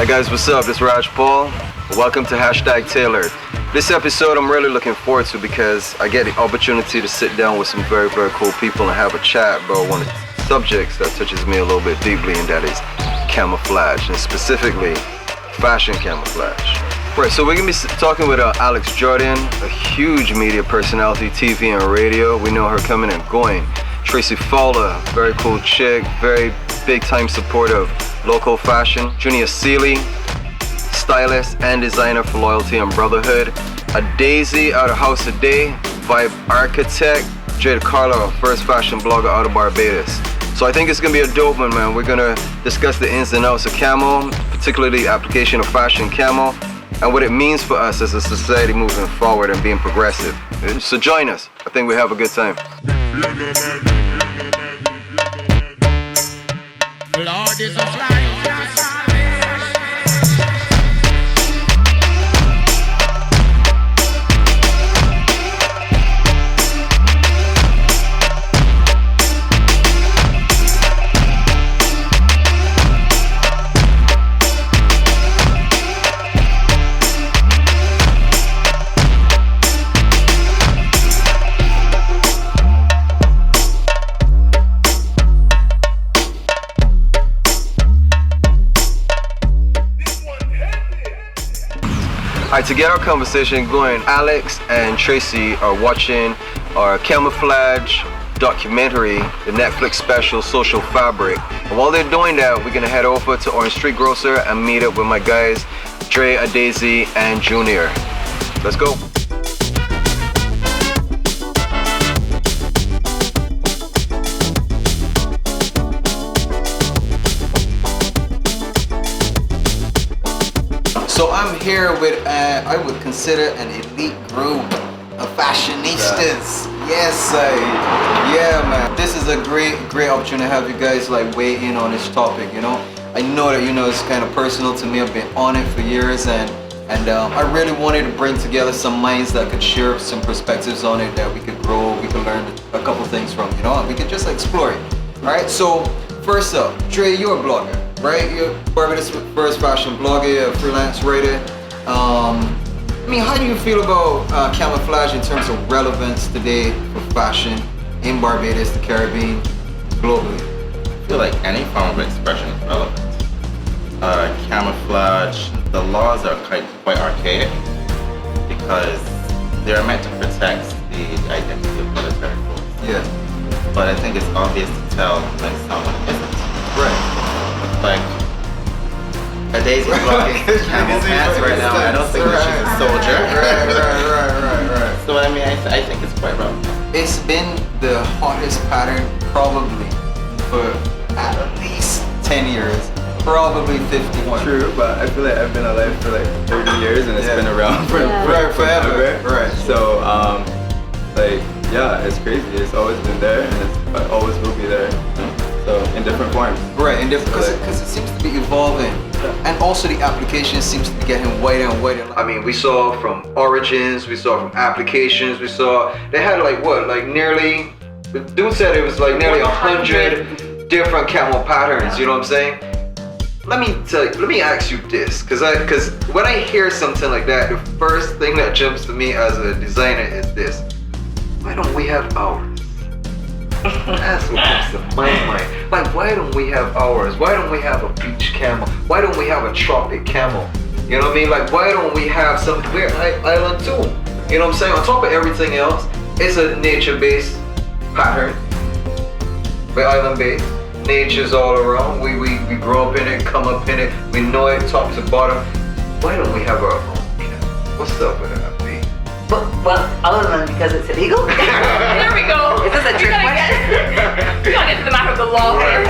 Hi guys, what's up? This is Raj Paul. Welcome to #Tailored. This episode I'm really looking forward to because I get the opportunity to sit down with some very, very cool people and have a chat about one of the subjects that touches me a little bit deeply, and that is camouflage, and specifically fashion camouflage. Right, so we're gonna be talking with Alex Jordan, a huge media personality, TV and radio. We know her coming and going. Tracy Fowler, very cool chick, very big time supporter of local fashion. Junior Sealy, stylist and designer for loyalty and brotherhood. A Daisy out of House of Dae, vibe Architecz. Dré Decarlo, first fashion blogger out of Barbados. So I think it's gonna be a dope one, man. We're gonna discuss the ins and outs of camo, particularly the application of fashion camo, and what it means for us as a society moving forward and being progressive. So join us. I think we have a good time. Lord is a fly. Alright, to get our conversation going, Alex and Tracy are watching our camouflage documentary, the Netflix special Social Fabric. And while they're doing that, we're gonna head over to Orange Street Grocer and meet up with my guys, Dre, Daisy, and Junior. Let's go. So I'm here with, I would consider an elite group of fashionistas. Yes, yeah, man. This is a great opportunity to have you guys like weigh in on this topic. You know, I know that it's kind of personal to me. I've been on it for years, and I really wanted to bring together some minds that could share some perspectives on it, that we could grow, we could learn a couple things from. And we could just explore it. All right. So first up, Dre, you're a blogger. Right, you're Barbados' first fashion blogger, you're a freelance writer. How do you feel about camouflage in terms of relevance today for fashion in Barbados, the Caribbean, globally? I feel like any form of expression is relevant. Camouflage, the laws are quite archaic because they're meant to protect the identity of military force. Yeah. But I think it's obvious to tell when someone isn't. Right. Like, a Daisy's blocking camel pants right now. I don't think that she's a soldier. Right. So I think it's quite relevant. It's been the hottest pattern probably for at least 10 years, probably 51. True, but I feel like I've been alive for like 30 years and it's been around for forever. Right. So, it's crazy. It's always been there and it always will be there. So in different forms. Right, because it seems to be evolving. And also the application seems to be getting wider and wider. We saw from origins, we saw from applications, we saw, they had nearly, the dude said it was like nearly 100 different camo patterns, you know what I'm saying? Let me ask you this, because when I hear something like that, the first thing that jumps to me as a designer is this: why don't we have ours? That's what comes to my mind. Like, why don't we have ours? Why don't we have a beach camo? Why don't we have a tropic camo? You know what I mean? Like, why don't we have something? We're island too. You know what I'm saying? On top of everything else, it's a nature-based pattern. We're island-based. Nature's all around. We grow up in it, come up in it. We know it top to bottom. Why don't we have our own camo? What's up with that, B? Well, other than because it's illegal? There we go. Is this a trick question? We gotta get to the matter of the law first.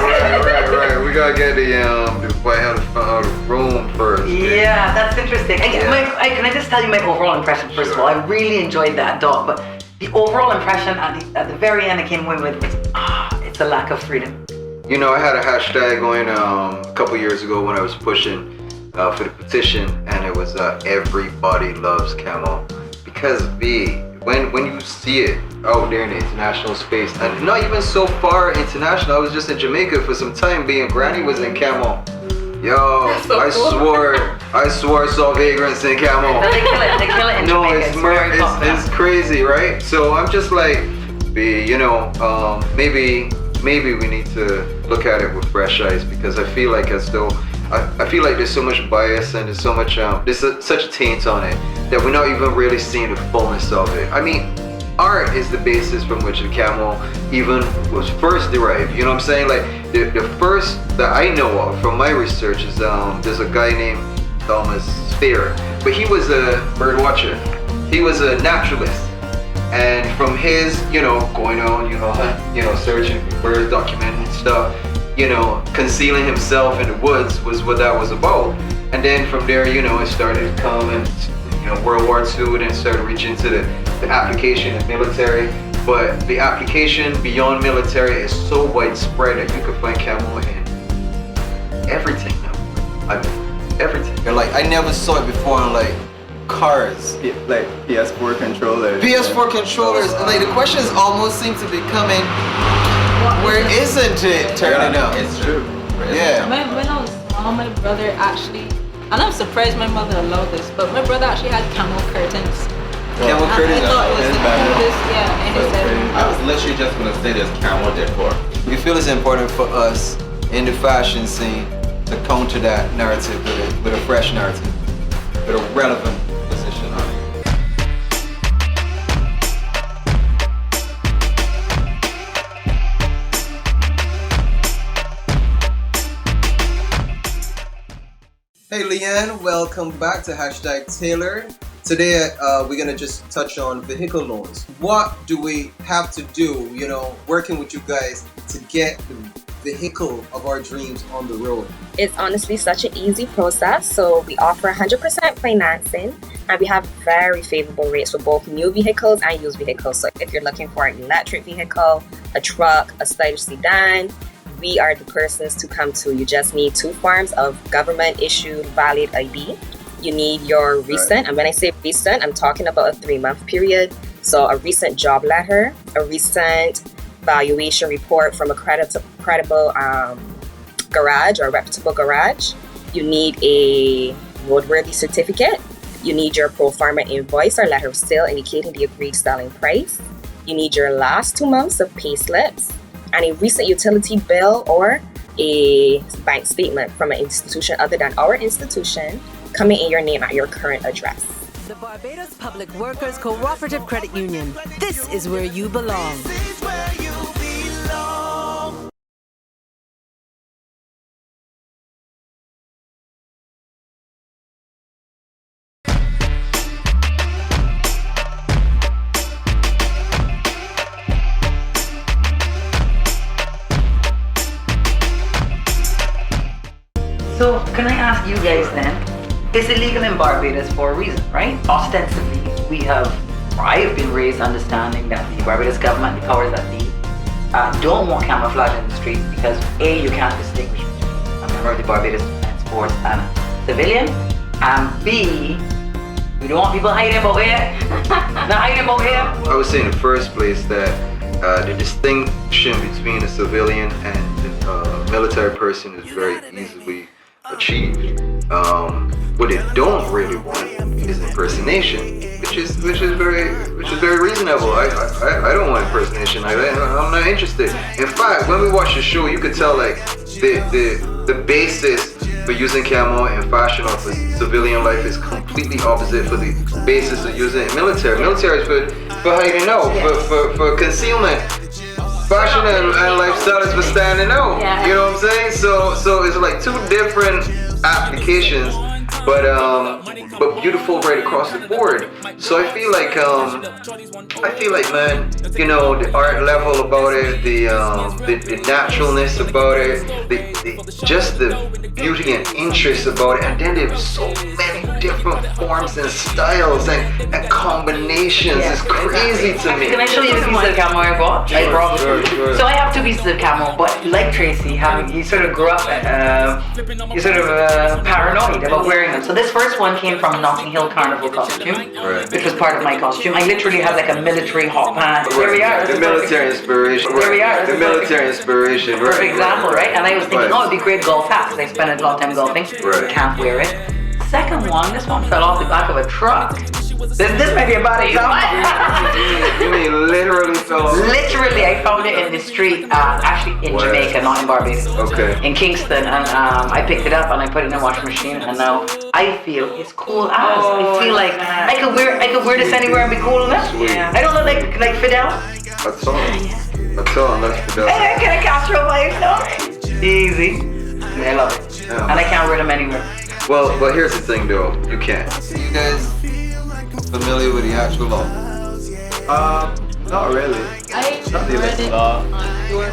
Right. We gotta get the White House room first. Yeah, that's interesting. Can I just tell you my overall impression first of all? I really enjoyed that doc, but the overall impression at the very end I came away with was, it's a lack of freedom. I had a hashtag going a couple years ago when I was pushing for the petition, and it was everybody loves camo. Because when you see it out there in the international space, and not even so far international, I was just in Jamaica for some time, being Granny was in camo. Yo, so I cool. swore I saw vagrants in Camo. No, they kill it in No, Jamaica. it's very popular. it's crazy, right? So I'm just like, maybe we need to look at it with fresh eyes, because I feel like as though I feel like there's so much bias and there's so much such a taint on it that we're not even really seeing the fullness of it. I mean, art is the basis from which the Camo even was first derived. You know what I'm saying? Like the first that I know of from my research is there's a guy named Thomas Spear, but he was a bird watcher. He was a naturalist. And from his, going on, searching for birds, documenting stuff, concealing himself in the woods was what that was about. And then from there, it started to come and, World War II, then started reaching to the application in military. But the application beyond military is so widespread that you could find Camo in everything now. I mean, everything. And like, I never saw it before on like cars. Like PS4 controllers. PS4 controllers, and like the questions almost seem to be coming. Where isn't it turning up? It's true. Yeah. When I was small, my brother actually, and I'm surprised my mother allowed this, but my brother actually had Camo curtains. Camo And curtains. I thought it was in the back. coolest, yeah, in his bedroom. I was literally just gonna say there's Camo decor. We feel it's important for us in the fashion scene to counter that narrative with a fresh narrative, with a relevant position on it. Hey Leanne, welcome back to #Tailored. Today we're gonna just touch on vehicle loans. What do we have to do, working with you guys to get the vehicle of our dreams on the road? It's honestly such an easy process. So we offer 100% financing, and we have very favorable rates for both new vehicles and used vehicles. So if you're looking for an electric vehicle, a truck, a stylish sedan, we are the persons to come to. You just need 2 forms of government issued valid ID. You need your recent, and when I say recent, I'm talking about a 3-month period. So a recent job letter, a recent valuation report from a credible garage or reputable garage. You need a roadworthy certificate. You need your pro forma invoice or letter of sale indicating the agreed selling price. You need your last 2 months of pay slips and a recent utility bill or a bank statement from an institution other than our institution coming in your name at your current address. The Barbados Public Workers Cooperative Credit Union. This is where you belong. So, can I ask you guys then? It's illegal in Barbados for a reason, right? Ostensibly, I've been raised understanding that the Barbados government, the powers that be, don't want camouflage in the streets because A, you can't distinguish between a member of the Barbados Defense Force and a civilian, and B, we don't want people hiding about here. Not hiding about here. I would say in the first place that the distinction between a civilian and a military person is very easily achieved. What they don't really want is impersonation, which is very reasonable. I don't want impersonation. I'm not interested. In fact, when we watch the show, you could tell like the basis for using camo in fashion or for civilian life is completely opposite for the basis of using it in military. Military is for hiding out, for concealment. Fashion and lifestyle is for standing out. Yeah. You know what I'm saying? So it's like 2 different applications, but beautiful right across the board. So I feel like man, the art level about it, the naturalness about it, just the beauty and interest about it, and then there's so many different forms and styles and combinations. It's crazy to me. Can I show you the piece of camo I bought? Sure. So I have 2 pieces of camo, but like Tracy, you sort of grew up, paranoid about wearing them. So this first one came from Notting Hill Carnival costume, which was part of my costume. I literally had like a military hot pants. There we are. The military inspiration. There we are. The military inspiration. Perfect example, right? And I was thinking, oh, it'd be great golf hat because I spent a lot of time golfing. Can't wear it. Second one, this one fell off the back of a truck. This may be a bad example. You mean literally fell off? Literally, I found it in the street, actually in Jamaica, not in Barbados. Okay. In Kingston, and I picked it up and I put it in a washing machine, and now I feel it's cool as. I feel like I could wear this anywhere and be cool enough. Yeah. I don't look like Fidel. That's all. That's all. That's Fidel. I get a Castro vibe, no? Easy. I love it. Yeah. And I can't wear them anywhere. Well, but here's the thing though. You can't. So you guys familiar with the actual law? Not really. I Not the read it law. on your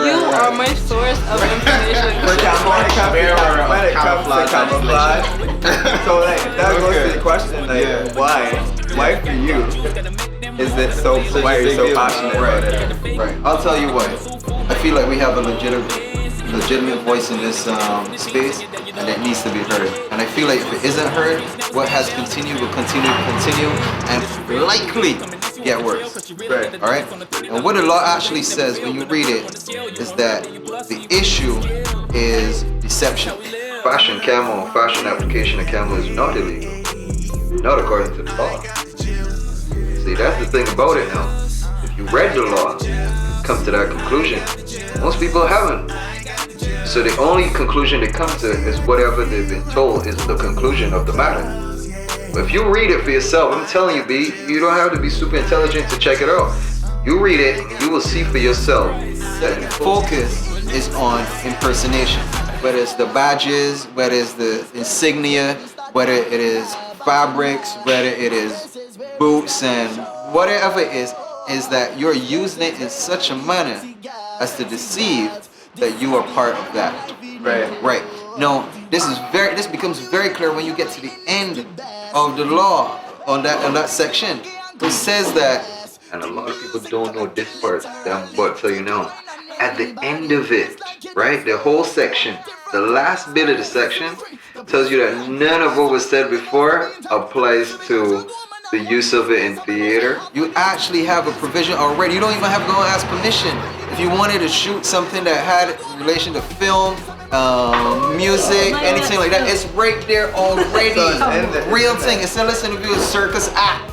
You are my source of information. When it comes to camouflage, so like that goes to the question, like why for you is it so why are you so passionate about it? Right. I'll tell you what. I feel like we have a legitimate voice in this space, and it needs to be heard. And I feel like if it isn't heard, what has continued will continue, and likely get worse. Right. All right. And what the law actually says when you read it is that the issue is deception. Fashion application of camo is not illegal, not according to the law. See, that's the thing about it now. If you read the law, come to that conclusion. Most people haven't. So the only conclusion they come to is whatever they've been told is the conclusion of the matter. But if you read it for yourself, I'm telling you, B, you don't have to be super intelligent to check it out. You read it, and you will see for yourself that the focus is on impersonation. Whether it's the badges, whether it's the insignia, whether it is fabrics, whether it is boots, and whatever it is that you're using it in such a manner as to deceive that you are part of that. Right. No, this becomes very clear when you get to the end of the law on that section. It says that, and a lot of people don't know this part that I'm about to tell you now. At the end of it, right, the whole section, the last bit of the section tells you that none of what was said before applies to the use of it in theater. You actually have a provision already. You don't even have to go and ask permission. If you wanted to shoot something that had relation to film, music, anything like that, it's right there already. Real thing. It's a listen to a circus act.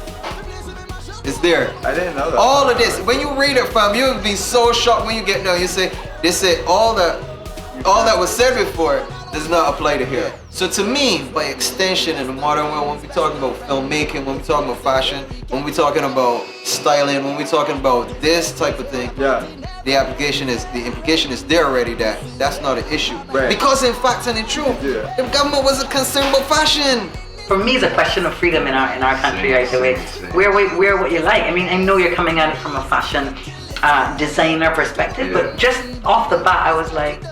It's there. I didn't know that. All of this. When you read it, fam, you'll be so shocked when you get done. You say, they say all that was said before does not apply to here. So to me, by extension in the modern world, when we're talking about filmmaking, when we're talking about fashion, when we're talking about styling, when we're talking about this type of thing, the implication is there already that that's not an issue. Right. Because in fact and in truth, the government wasn't concerned about fashion. For me, it's a question of freedom in our country, right? The way wear what you like. I mean, I know you're coming at it from a fashion designer perspective, but just off the bat, I was like,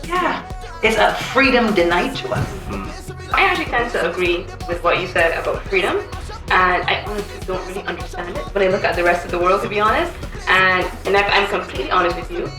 yeah, it's a freedom denied to us. I actually tend to agree with what you said about freedom, and I honestly don't really understand it when I look at the rest of the world, to be honest. And if I'm completely honest with you,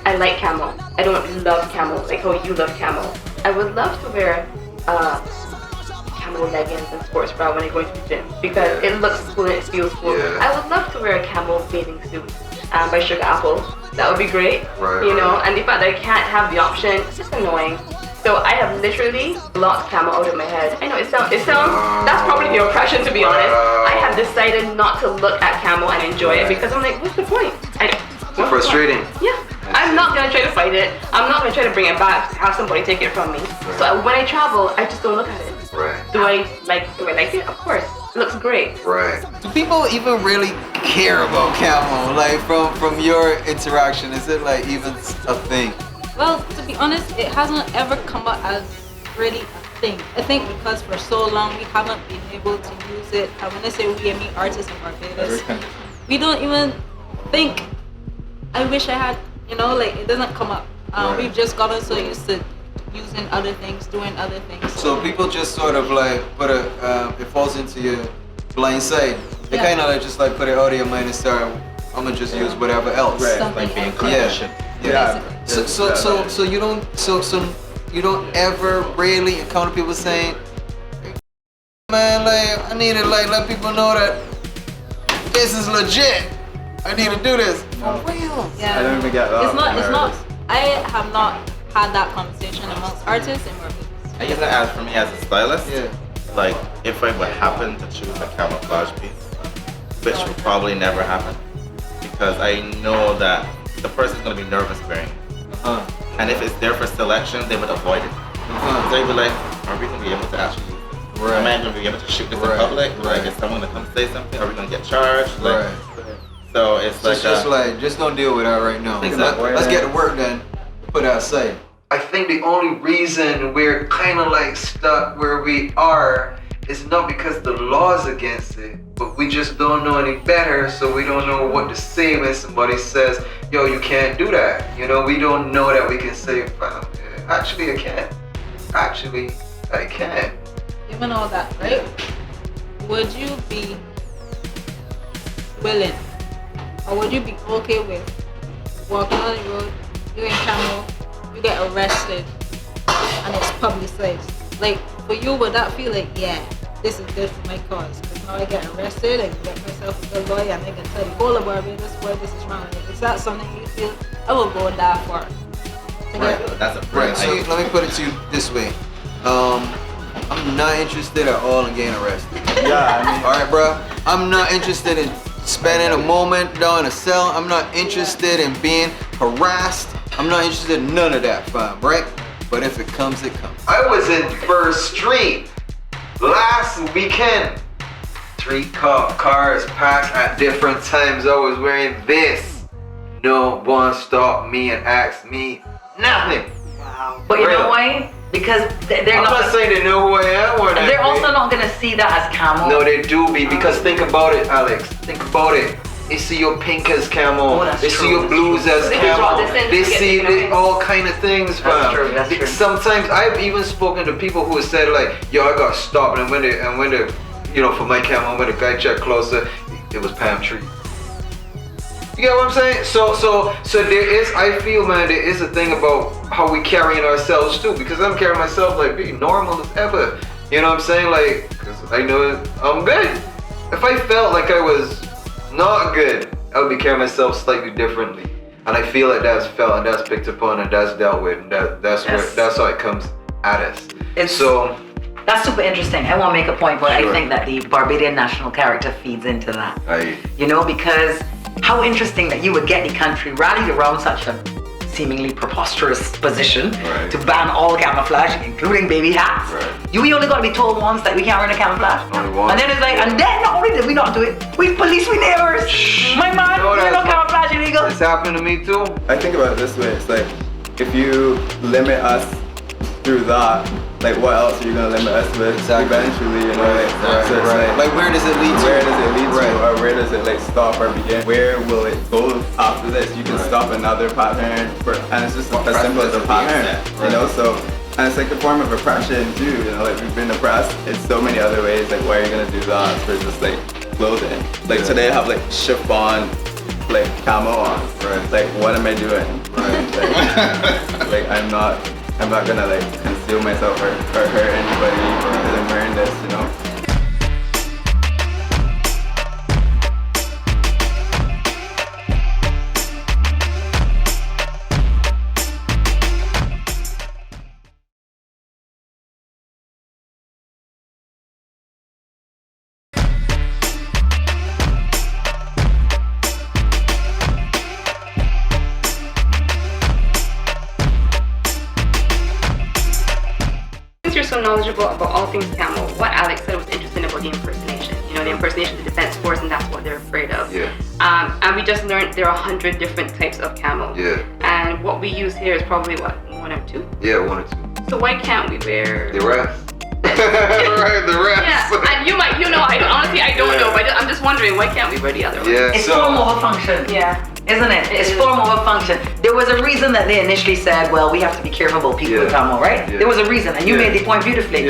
I like camo. I don't love camo like how you love camo. I would love to wear camo leggings and sports bra when I go into the gym because it looks cool and it feels cool. I would love to wear a camo bathing suit by Sugar Apple. That would be great, you know, and the fact that I can't have the option, it's just annoying. So I have literally blocked camo out of my head. I know it sounds, that's probably the oppression, to be honest. I have decided not to look at camo and enjoy it because I'm like, what's the point? It's frustrating. Yeah. I'm not gonna try to fight it. I'm not gonna try to bring it back, have somebody take it from me. So when I travel, I just don't look at it. Do I like it? Of course. It looks great. Right. Do people even really care about camo? Like from your interaction, is it like even a thing? Well, to be honest, it hasn't ever come up as really a thing. I think because for so long we haven't been able to use it. And when I say we, I mean artists in Barbados. We don't even think, I wish I had, you know, like it doesn't come up. We've just gotten so used to using other things, doing other things. So people just sort of like put it falls into your blind side. They kind of like just like put it out of your mind and start, I'm gonna just use whatever else. Right. Like being conditioned. Yeah. So you don't ever really encounter people saying, man, like I need to like let people know that this is legit. I need to do this. For real. Yeah. I don't even get that. It's not. I have not had that conversation amongst artists in Barbados. I guess that for me as a stylist, like if I would happen to choose a camouflage piece, which will probably never happen, because I know that the person's gonna be nervous wearing it. And if it's there for selection, they would avoid it. So they'd be like, are we gonna be able to actually use this? Am I gonna be able to shoot this in public? Like, is someone gonna come say something? Are we gonna get charged? Like, so it's like just don't deal with that right now. Exactly. Let's get to work then. Put it outside. I think the only reason we're kind of like stuck where we are is not because the law's against it, but we just don't know any better, so we don't know what to say when somebody says, yo, you can't do that. You know, we don't know that we can say, actually I can. Actually, I can. Given all that, right? Would you be willing, or would you be okay with walking on the road, doing camo, you get arrested, and it's publicized? Like, for you, would that feel like, yeah, this is good for my cause? Because now I get arrested, I can get myself a good lawyer, and I can tell the whole of Barbados why this is wrong. Is that something you feel I will go that far? That's a right. So let me put it to you this way. I'm not interested at all in getting arrested. Yeah, I mean, all right, bro. I'm not interested in spending a moment down in a cell. I'm not interested in being harassed. I'm not interested in none of that, fam, right? But if it comes, it comes. I was in First Street last weekend. 3 cars passed at different times. I was wearing this. No one stopped me and asked me nothing. Wow. But you know why? Because they're I'm not saying they know who I am or they're also not gonna see that as camo. No, they do be, because think about it, Alex. Think about it. They see your pink as camo. They see your blues as camo. They see all kind of things, fam. That's true. Sometimes I've even spoken to people who have said like, yo, I got stopped, and when they you know, for my camo, when the guy checked closer, it was palm tree. You get what I'm saying? So there is, I feel, man, there is a thing about how we carrying ourselves too, because I'm carrying myself like being normal as ever. You know what I'm saying? Like, because I know I'm good. If I felt like I was not good, I would be carrying myself slightly differently. And I feel like that's felt and that's picked upon and that's dealt with, and that's how it comes at us. That's super interesting. I want to make a point, but I think that the Barbadian national character feeds into that. You know, because how interesting that you would get the country rallied around such a seemingly preposterous position to ban all camouflage, including baby hats. We only got to be told once that we can't wear a camouflage. And then it's like, and then not only did we not do it, we police we neighbors. My man, we're no camouflage illegal. It's happened to me too. I think about it this way, it's like, if you limit us through that, like what else are you gonna limit us with eventually, you know? So it's like where does it lead to? Where does it lead to? Or where does it like stop or begin? Where will it go after this? You can stop another pattern, and it's just as simple as a pattern, you know? So, and it's like a form of oppression too, you know? Like we've been oppressed in so many other ways. Like why are you gonna do that for just like clothing? Like today I have like chiffon, like camo on. Like what am I doing? Like I'm not gonna like conceal myself or hurt anybody because I'm wearing this, you know? You're so knowledgeable about all things camo, what Alex said was interesting about the impersonation. You know, the impersonation of the defense force, and that's what they're afraid of. And we just learned there are 100 different types of camo. And what we use here is probably what, 1 or 2? Yeah, 1 or 2. So why can't we wear the rest? The rest. Yeah, and you might, you know, honestly I don't know, but I'm just wondering why can't we wear the other one? It's for more function. Isn't it? It's form over function. There was a reason that they initially said, well, we have to be careful about people with Camo, right? There was a reason, and you made the point beautifully.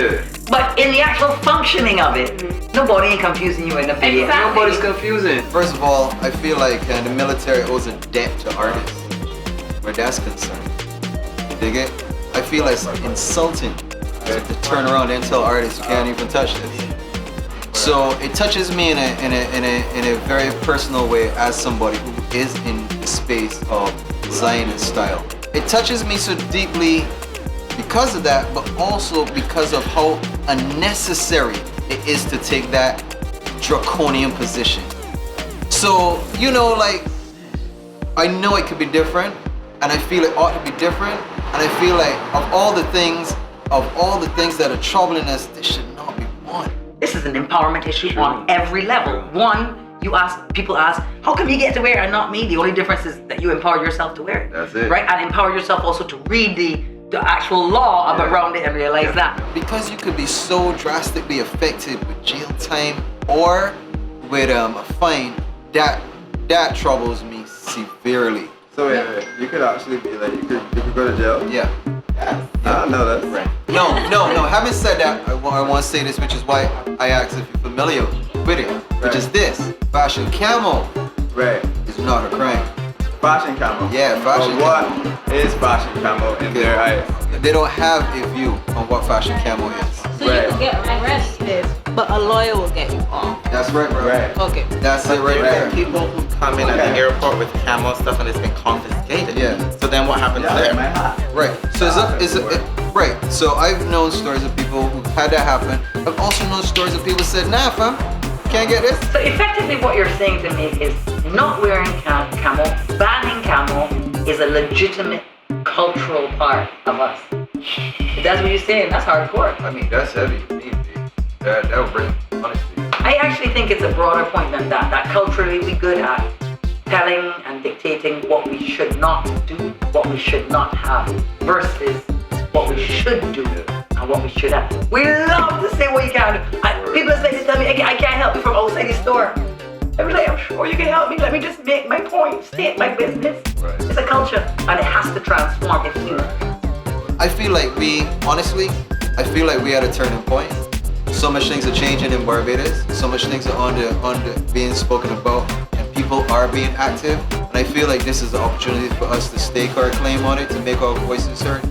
But in the actual functioning of it, nobody ain't confusing you in the video. Exactly. Nobody's confusing. First of all, I feel like the military owes a debt to artists where that's concerned. You dig it? I feel like it's insulting to turn around and tell artists you can't even touch this. So it touches me in a very personal way as somebody who is in the space of design and style. It touches me so deeply because of that, but also because of how unnecessary it is to take that draconian position. So, you know, like, I know it could be different, and I feel it ought to be different, and I feel like of all the things that are troubling us, this should not be one. This is an empowerment issue on every level. One, people ask, how come you get to wear it and not me? The only difference is that you empower yourself to wear it. That's it. Right? And empower yourself also to read the actual law around it and realize that. Because you could be so drastically affected with jail time or with a fine, that troubles me severely. So wait, you could actually be like, you could go to jail? Yeah. I don't know that. Right. No. Having said that, I want to say this, which is why I asked if you're familiar with it, which is this: fashion camo. Right. Is not a crime. Fashion camo. Yeah, fashion but camo. What is fashion camo in their eyes? They don't have a view on what fashion camo is. So you can get arrested, but a lawyer will get you off. That's right, bro. Right. Okay. That's it right there. People who come in at the airport with camo stuff and it's been confiscated. Yeah. So then what happens there? Right. So right. So I've known stories of people who had that happen. I've also known stories of people who said, nah, fam, can't get this. So effectively what you're saying to me is not wearing camo, banning camo is a legitimate cultural part of us. If that's what you're saying, that's hardcore. I mean, that's heavy. That would bring honesty. I actually think it's a broader point than that culturally we're good at telling and dictating what we should not do, what we should not have, versus what we should do and what we should have. We love to say what you can't do. People say to tell me, I can't help you from outside the store. I'm like, I'm sure you can help me. Let me just make my point, state my business. Right. It's a culture and it has to transform if you. I feel like we at a turning point. So much things are changing in Barbados. So much things are on the being spoken about, and people are being active. And I feel like this is an opportunity for us to stake our claim on it, to make our voices heard.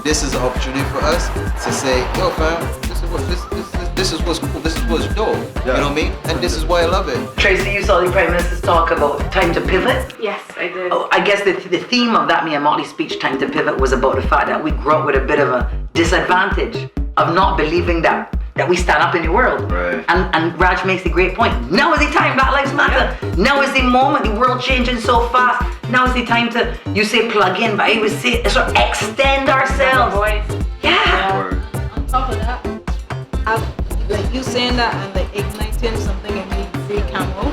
This is an opportunity for us to say, yo, fam, this is what's cool. This is what's dope. You know what I mean? And this is why I love it. Tracy, you saw the Prime Minister's talk about time to pivot. Yes, I did. Oh, I guess the theme of that me and Motley's speech, time to pivot, was about the fact that we grew up with a bit of a disadvantage of not believing that we stand up in the world. Right. And Rhaj makes a great point. Now is the time, Black Lives Matter. Now is the moment, the world changing so fast. Now is the time to, you say plug in, but I would say sort of extend ourselves. Yeah. On top of that, like you saying that and like igniting something in me, free camo,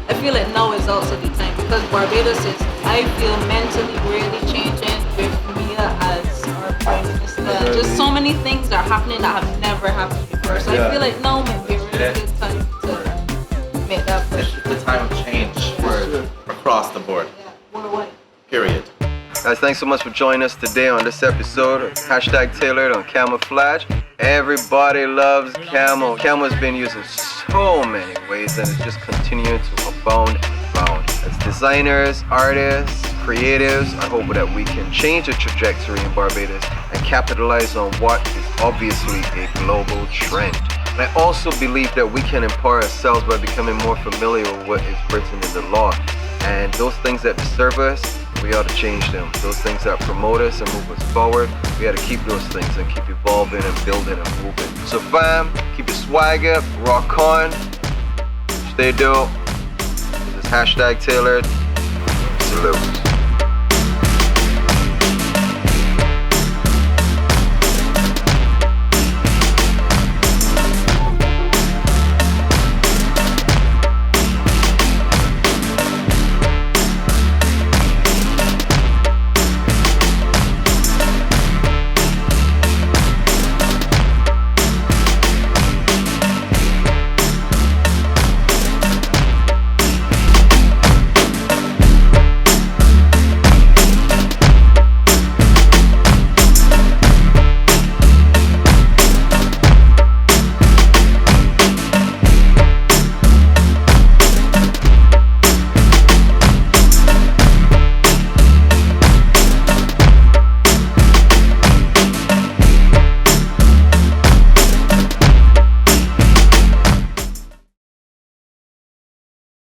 I feel like now is also the time, because Barbados is, I feel, mentally really changing with Mia as our Prime Minister. Just so many things are happening that have never happened before. So I feel like now might be a really good time to make that push. It's the time of change across the board. Yeah, worldwide. Period. Guys, thanks so much for joining us today on this episode of #Tailored on Camouflage. Everybody loves camo. Camo has been used in so many ways, and it's just continuing to abound and abound. As designers, artists, creatives, I hope that we can change the trajectory in Barbados and capitalize on what is obviously a global trend. And I also believe that we can empower ourselves by becoming more familiar with what is written in the law. And those things that disturb us, we ought to change them. Those things that promote us and move us forward, we ought to keep those things and keep evolving and building and moving. So fam, keep your swag up, rock on, stay dope. This is #Tailored. Salute.